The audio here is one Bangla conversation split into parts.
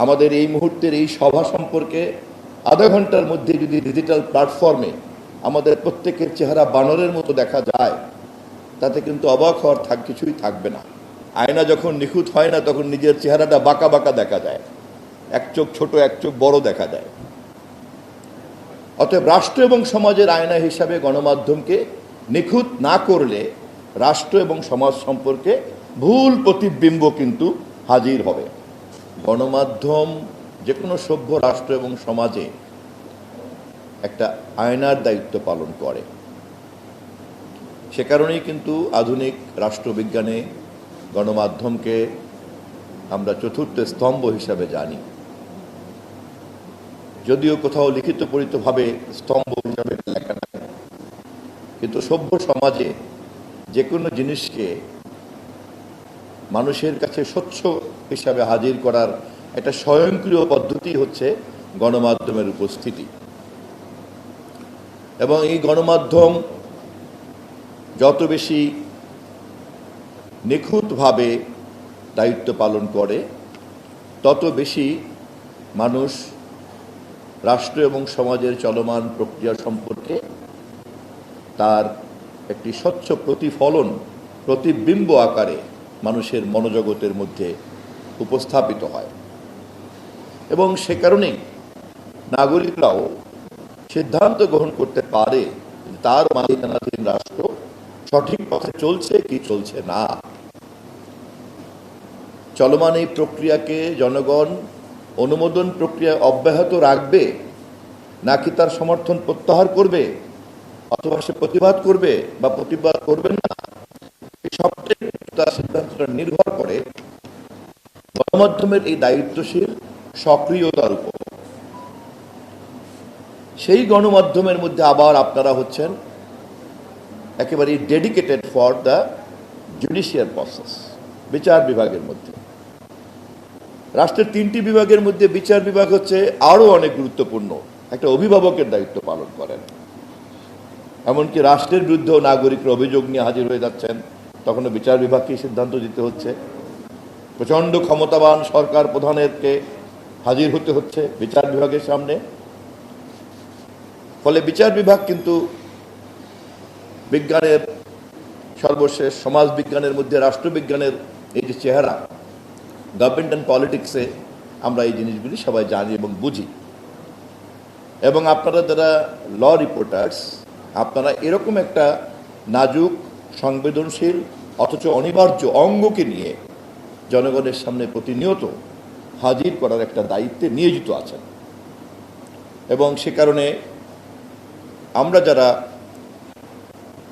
আমাদের এই মুহূর্তের এই সভা সম্পর্কে আধা ঘন্টার মধ্যে যদি ডিজিটাল প্ল্যাটফর্মে আমাদের প্রত্যেকের চেহারা বানরের মতো দেখা যায়, তাতে কিন্তু অবাক হওয়ার কিছুই থাকবে না। আয়না যখন নিখুঁত হয় না, তখন নিজের চেহারাটা বাঁকা বাঁকা দেখা যায়, এক চোখ ছোট এক চোখ বড় দেখা যায়। অতএব রাষ্ট্র এবং সমাজের আয়না হিসাবে গণমাধ্যমকে নিখুঁত না করলে রাষ্ট্র এবং সমাজ সম্পর্কে ভুল প্রতিবিম্ব কিন্তু হাজির হবে। গণমাধ্যম যে কোনো সভ্য রাষ্ট্র এবং সমাজে একটা আয়নার দায়িত্ব পালন করে। সে কারণেই কিন্তু আধুনিক রাষ্ট্রবিজ্ঞানে গণমাধ্যমকে আমরা চতুর্থ স্তম্ভ হিসাবে জানি। যদিও কোথাও লিখিত পরিতভাবে স্তম্ভ হিসাবে লেখা নাই, কিন্তু সভ্য সমাজে যে কোনো জিনিসকে মানুষের কাছে স্বচ্ছ হিসাবে হাজির করার একটা স্বয়ংক্রিয় পদ্ধতি হচ্ছে গণমাধ্যমের উপস্থিতি। এবং এই গণমাধ্যম যত বেশি নিখুঁতভাবে দায়িত্ব পালন করে, তত বেশি মানুষ রাষ্ট্র এবং সমাজের চলমান প্রক্রিয়া সম্পর্কে তার একটি স্বচ্ছ প্রতিফলন, প্রতিবিম্ব আকারে মানুষের মনোজগতের মধ্যে উপস্থাপিত হয়। এবং সে কারণেই নাগরিকরাও সিদ্ধান্ত গ্রহণ করতে পারে তার মালিকানাধীন রাষ্ট্র সঠিক পথে চলছে কি চলছে না। চলমান এই প্রক্রিয়াকে জনগণ অনুমোদন প্রক্রিয়া অব্যাহত রাখবে, নাকি তার সমর্থন প্রত্যাহার করবে, অথবা সে প্রতিবাদ করবে বা প্রতিবাদ করবে না, এই সবটাই তার সিদ্ধান্তটা নির্ভর করে গণমাধ্যমের এই দায়িত্বশীল সক্রিয়তার উপর। সেই গণমাধ্যমের মধ্যে আবার আপনারা হচ্ছেন একেবারে dedicated for the judicial process. বিচার বিভাগের মধ্যে, রাষ্ট্রের 3টি বিভাগের মধ্যে বিচার বিভাগ হচ্ছে আরও অনেক গুরুত্বপূর্ণ, একটা অভিভাবকের দায়িত্ব পালন করেন। এমনকি রাষ্ট্রের বিরুদ্ধেও নাগরিকরা অভিযোগ নিয়ে হাজির হয়ে যাচ্ছেন, তখনও বিচার বিভাগকেই সিদ্ধান্ত দিতে হচ্ছে। প্রচণ্ড ক্ষমতাবান সরকার প্রধানেরকে হাজির হতে হচ্ছে বিচার বিভাগের সামনে। ফলে বিচার বিভাগ কিন্তু বিজ্ঞানের সর্বশেষ, সমাজ বিজ্ঞানের মধ্যে রাষ্ট্রবিজ্ঞানের এই যে চেহারা, গভর্নমেন্ট অ্যান্ড পলিটিক্সে আমরা এই জিনিসগুলি সবাই জানি এবং বুঝি। এবং আপনারা যারা ল রিপোর্টার্স, আপনারা এরকম একটা নাজুক, সংবেদনশীল অথচ অনিবার্য অঙ্গকে নিয়ে জনগণের সামনে প্রতিনিয়ত হাজির করার একটা দায়িত্বে নিয়োজিত আছেন। এবং সে কারণে আমরা যারা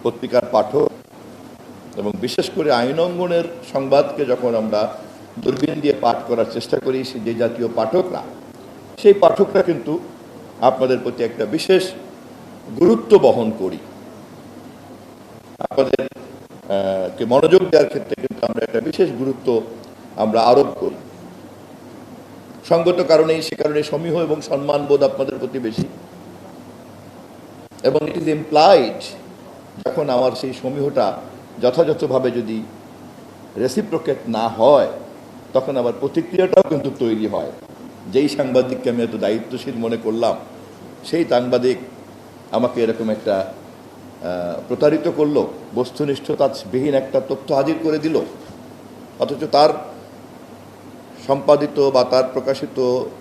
পত্রিকার পাঠক এবং বিশেষ করে আইন অঙ্গনের সংবাদকে যখন আমরা দূরবীন দিয়ে পাঠ করার চেষ্টা করি, যে জাতীয় পাঠকরা, সেই পাঠকরা কিন্তু আপনাদের প্রতি একটা বিশেষ গুরুত্ব বহন করি। আপনাদের কে মনোযোগ দেওয়ার ক্ষেত্রে কিন্তু আমরা একটা বিশেষ গুরুত্ব আমরা আরোপ করি। সঙ্গত কারণেই সে কারণে সমীহ এবং সম্মানবোধ আপনাদের প্রতি বেশি। এবং ইট ইজ এমপ্লয়েড, যখন আমার সেই সমীহটা যথাযথভাবে যদি রেসিপ্রোকেট না হয়, তখন আবার প্রতিক্রিয়াটাও কিন্তু তৈরি হয়। যেই সাংবাদিককে আমি এত দায়িত্বশীল মনে করলাম, সেই সাংবাদিক আমাকে এরকম একটা প্রতারিত করলো, বস্তুনিষ্ঠতাবিহীন একটা তথ্য হাজির করে দিল, অথচ তার সম্পাদিত বা তার প্রকাশিত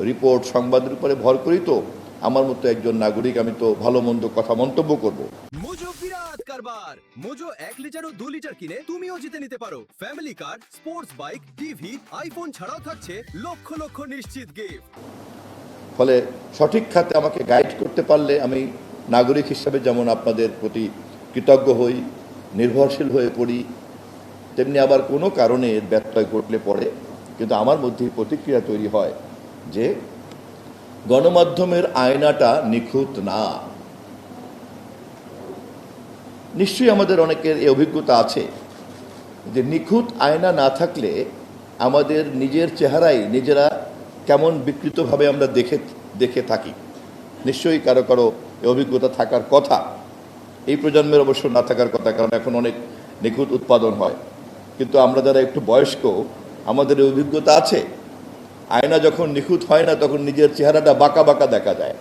রিপোর্ট, সংবাদের উপরে ভর করি তো আমার মতো একজন নাগরিক আমি তো ভালো মন্দ কথা মন্তব্য করব। মোজো বিরাট কারবার। মোজো 1 লিটার ও 2 লিটার কিনে তুমিও জিতে নিতে পারো ফ্যামিলি কার, স্পোর্টস বাইক, টিভি, আইফোন ছাড়াও থাকছে লক্ষ লক্ষ নিশ্চিত গিফট। ফলে সঠিক খাতে আমাকে গাইড করতে পারলে আমি নাগরিক হিসাবে যেমন আপনাদের প্রতি কৃতজ্ঞ হই, নির্ভরশীল হয়ে পড়ি, তেমনি আবার কোনো কারণে ব্যত্যয় ঘটলে পড়ে কিন্তু আমার মধ্যে প্রতিক্রিয়া তৈরি হয় যে গণমাধ্যমের আয়নাটা নিখুঁত না। নিশ্চয়ই আমাদের অনেকের এই অভিজ্ঞতা আছে যে নিখুঁত আয়না না থাকলে আমাদের নিজের চেহারাই নিজেরা কেমন বিকৃতভাবে আমরা দেখে থাকি। নিশ্চয়ই কারো কারো এই অভিজ্ঞতা থাকার কথা, এই প্রজন্মের অবশ্য না থাকার কথা, কারণ এখন অনেক নিখুঁত উৎপাদন হয়। কিন্তু আমরা যারা একটু বয়স্ক, আমাদের এই অভিজ্ঞতা আছে। আয়না যখন নিখুঁত হয় না তখন নিজের চেহারাটা বাঁকা বাঁকা দেখা যায়,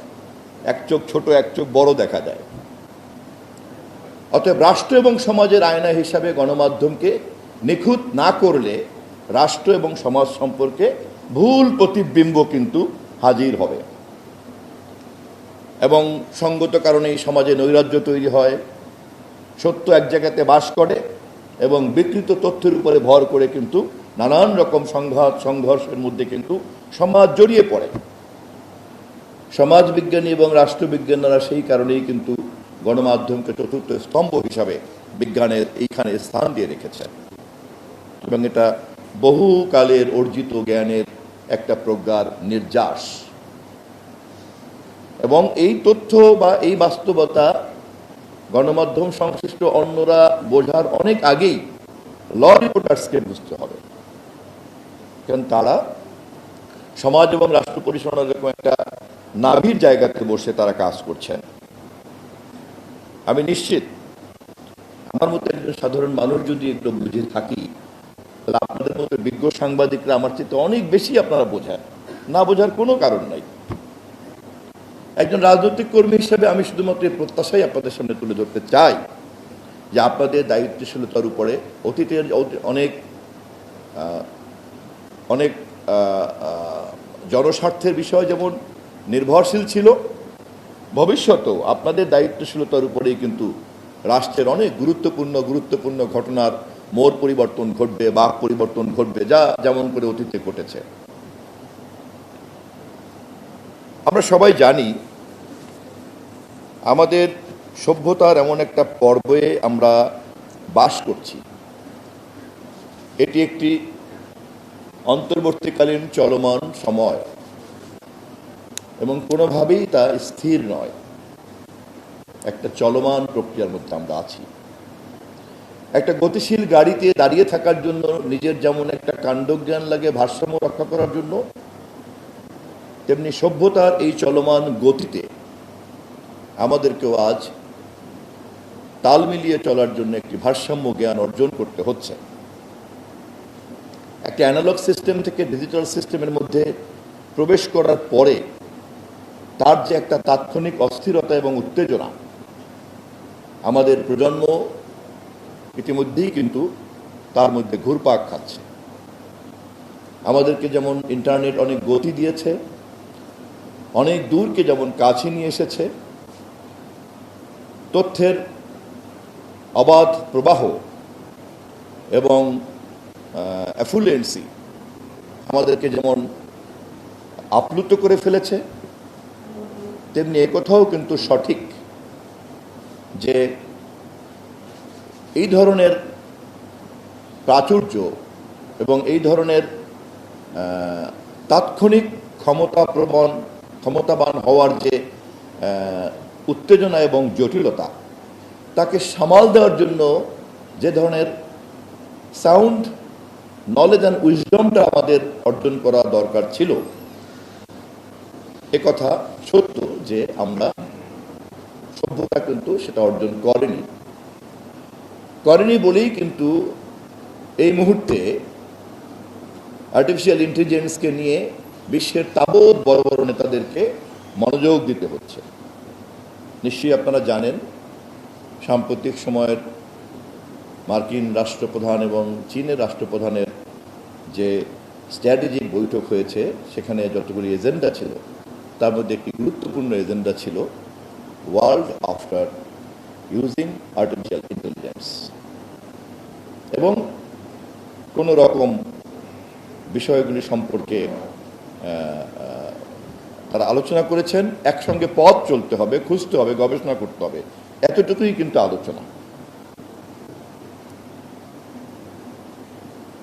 এক চোখ ছোট এক চোখ বড় দেখা যায়। অতএব রাষ্ট্র এবং সমাজের আয়না হিসাবে গণমাধ্যমকে নিখুঁত না করলে রাষ্ট্র এবং সমাজ সম্পর্কে ভুল প্রতিবিম্ব কিন্তু হাজির হবে, এবং সঙ্গত কারণে এই সমাজে নৈরাজ্য তৈরি হয়, সত্য এক জায়গাতে বাস করে এবং বিকৃত তথ্যের উপরে ভর করে কিন্তু নানান রকম সংঘাত সংঘর্ষের মধ্যে কিন্তু সমাজ জড়িয়ে পড়ে। সমাজবিজ্ঞানী এবং রাষ্ট্রবিজ্ঞানীরা সেই কারণেই কিন্তু গণমাধ্যমকে চতুর্থ স্তম্ভ হিসাবে বিজ্ঞানের এইখানে স্থান দিয়ে রেখেছেন, এবং এটা বহুকালের অর্জিত জ্ঞানের একটা প্রজ্ঞার নির্যাস। এবং এই তথ্য বা এই বাস্তবতা গণমাধ্যম সংশ্লিষ্ট অন্যরা বোঝার অনেক আগেই ল রিপোর্টার্সকে বুঝতে হবে, কারণ তারা সমাজ এবং রাষ্ট্র পরিচালনার এরকম একটা নাভির জায়গাতে বসে তারা কাজ করছেন। আমি নিশ্চিত আমার মতো একজন সাধারণ মানুষ যদি এগুলো বুঝে থাকি, তাহলে আপনাদের মতো বিজ্ঞ সাংবাদিকরা আমার চেয়ে অনেক বেশি আপনারা বোঝেন, না বোঝার কোনো কারণ নাই। একজন রাজনৈতিক কর্মী হিসেবে আমি শুধুমাত্র এই প্রত্যাশাই আপনাদের সামনে তুলে ধরতে চাই যে আপনাদের দায়িত্বশীলতার উপরে অতীতের অনেক অনেক জনস্বার্থের বিষয় যেমন নির্ভরশীল ছিল, ভবিষ্যতেও আপনাদের দায়িত্বশীলতার উপরেই কিন্তু রাষ্ট্রের অনেক গুরুত্বপূর্ণ ঘটনার মোড় পরিবর্তন ঘটবে, বাক পরিবর্তন ঘটবে, যা যেমন করে অতীতে ঘটেছে। আমরা সবাই জানি আমাদের সভ্যতার এমন একটা পর্বে আমরা বাস করছি, এটি একটি অন্তর্বর্তীকালীন চলমান সময় এবং কোনোভাবেই তা স্থির নয়, একটা চলমান প্রক্রিয়ার মধ্যে আমরা আছি। একটা গতিশীল গাড়িতে দাঁড়িয়ে থাকার জন্য নিজের যেমন একটা কাণ্ডজ্ঞান লাগে ভারসাম্য রক্ষা করার জন্য, তেমনি সভ্যতার এই চলমান গতিতে আমাদেরকেও আজ তাল মিলিয়ে চলার জন্য একটি ভারসাম্য জ্ঞান অর্জন করতে হচ্ছে। একটা অ্যানালগ সিস্টেম থেকে ডিজিটাল সিস্টেমের মধ্যে প্রবেশ করার পরে তার যে একটা তাৎক্ষণিক অস্থিরতা এবং উত্তেজনা, আমাদের প্রজন্ম ইতিমধ্যেই কিন্তু তার মধ্যে ঘুরপাক খাচ্ছে। আমাদেরকে যেমন ইন্টারনেট অনেক গতি দিয়েছে, অনেক দূরকে যেমন কাছে নিয়ে এসেছে, তথ্যের অবাধ প্রবাহ এবং অ্যাফুলেন্সি আমাদেরকে যেমন আপ্লুত করে ফেলেছে, তেমনি একথাও কিন্তু সঠিক যে এই ধরনের প্রাচুর্য এবং এই ধরনের তাৎক্ষণিক ক্ষমতাবান হওয়ার যে উত্তেজনা এবং জটিলতা, তাকে সামাল দেওয়ার জন্য যে ধরনের সাউন্ড নলেজ অ্যান্ড উইজডমটা আমাদের অর্জন করা দরকার ছিল, একথা সত্য যে আমরা সভ্যতা কিন্তু সেটা অর্জন করেনি বলেই কিন্তু এই মুহূর্তে আর্টিফিশিয়াল ইন্টেলিজেন্সকে নিয়ে বিশ্বের তাবৎ বড় বড় নেতাদেরকে মনোযোগ দিতে হচ্ছে। নিশ্চয়ই আপনারা জানেন সাম্প্রতিক সময়ের মার্কিন রাষ্ট্রপ্রধান এবং চীনের রাষ্ট্রপ্রধানের যে স্ট্র্যাটেজিক বৈঠক হয়েছে, সেখানে যতগুলি এজেন্ডা ছিল তার মধ্যে একটি গুরুত্বপূর্ণ এজেন্ডা ছিল world after using artificial intelligence, এবং কোনো রকম বিষয়গুলি সম্পর্কে তারা আলোচনা করেছেন। একসঙ্গে পথ চলতে হবে, খুঁজতে হবে, গবেষণা করতে হবে, এতটুকুই কিন্তু আলোচনা।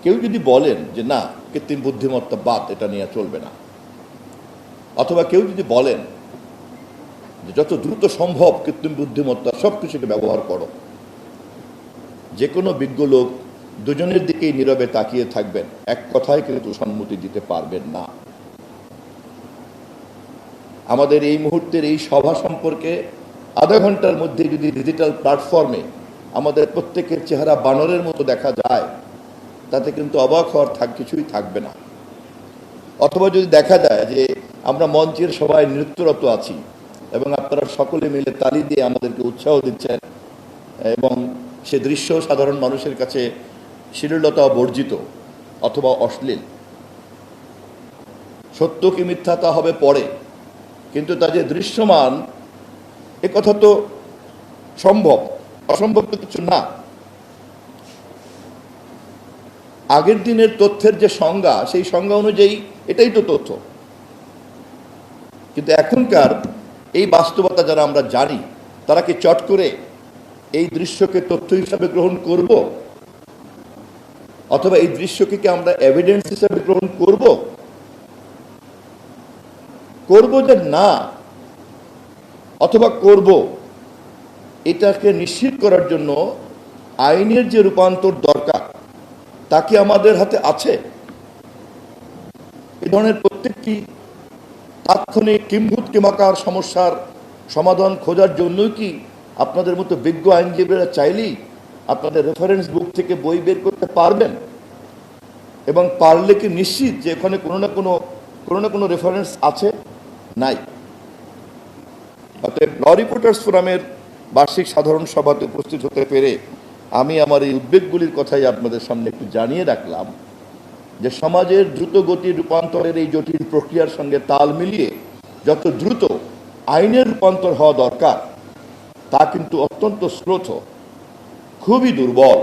কেউ যদি বলেন যে না, কৃত্রিম বুদ্ধিমত্তা বাদ, এটা নিয়ে চলবে না, অথবা কেউ যদি বলেন যে যত দ্রুত সম্ভব কৃত্রিম বুদ্ধিমত্তা সব কিছুকে ব্যবহার করো, যে কোনো বিজ্ঞ লোক দুজনের দিকেই নীরবে তাকিয়ে থাকবেন, এক কথায় কিন্তু সম্মতি দিতে পারবেন না। আমাদের এই মুহূর্তের এই সভা সম্পর্কে আধা ঘন্টার মধ্যে যদি ডিজিটাল প্ল্যাটফর্মে আমাদের প্রত্যেকের চেহারা বানরের মতো দেখা যায়, তাতে কিন্তু অবাক হওয়ার কিছুই থাকবে না। অথবা যদি দেখা যায় যে আমরা মঞ্চের সবাই নৃত্যরত আছি এবং আপনারা সকলে মিলে তালি দিয়ে আমাদেরকে উৎসাহ দিচ্ছেন এবং সে দৃশ্য সাধারণ মানুষের কাছে শ্লীলতা বর্জিত অথবা অশ্লীল, সত্য কি মিথ্যা তা হবে পরে, কিন্তু তা যে দৃশ্যমান একথা তো সম্ভব, অসম্ভব তো কিছু না। আগের দিনের তথ্যের যে সংজ্ঞা, সেই সংজ্ঞা অনুযায়ী এটাই তো তথ্য, কিন্তু এখনকার এই বাস্তবতা যারা আমরা জানি, তারা কি চট করে এই দৃশ্যকে তথ্য হিসাবে গ্রহণ করব, অথবা এই দৃশ্যকে কি আমরা এভিডেন্স হিসাবে গ্রহণ করব? করব যে না, অথবা করব, এটাকে নিশ্চিত করার জন্য আইনের যে রূপান্তর দরকার তা কি আমাদের হাতে আছে? এ ধরনের প্রত্যেকটি তাৎক্ষণিক কিম্ভূত কিমাকার সমস্যার সমাধান খোঁজার জন্যই কি আপনাদের মতো বিজ্ঞ আইনজীবীরা চাইলেই আপনাদের রেফারেন্স বুক থেকে বই বের করতে পারবেন? এবং পারলে কি নিশ্চিত যে এখানে কোনো না কোনো রেফারেন্স আছে? নাই। অতএব ল রিপোর্টার্স ফোরামের বার্ষিক সাধারণ সভাতে উপস্থিত হতে পেরে আমি আমার এই উদ্বেগগুলির কথাই আপনাদের সামনে একটু জানিয়ে রাখলাম যে সমাজের দ্রুত গতির রূপান্তরের এই জটিল প্রক্রিয়ার সঙ্গে তাল মিলিয়ে যত দ্রুত আইনের রূপান্তর হওয়া দরকার তা কিন্তু অত্যন্ত শ্লথ, খুবই দুর্বল।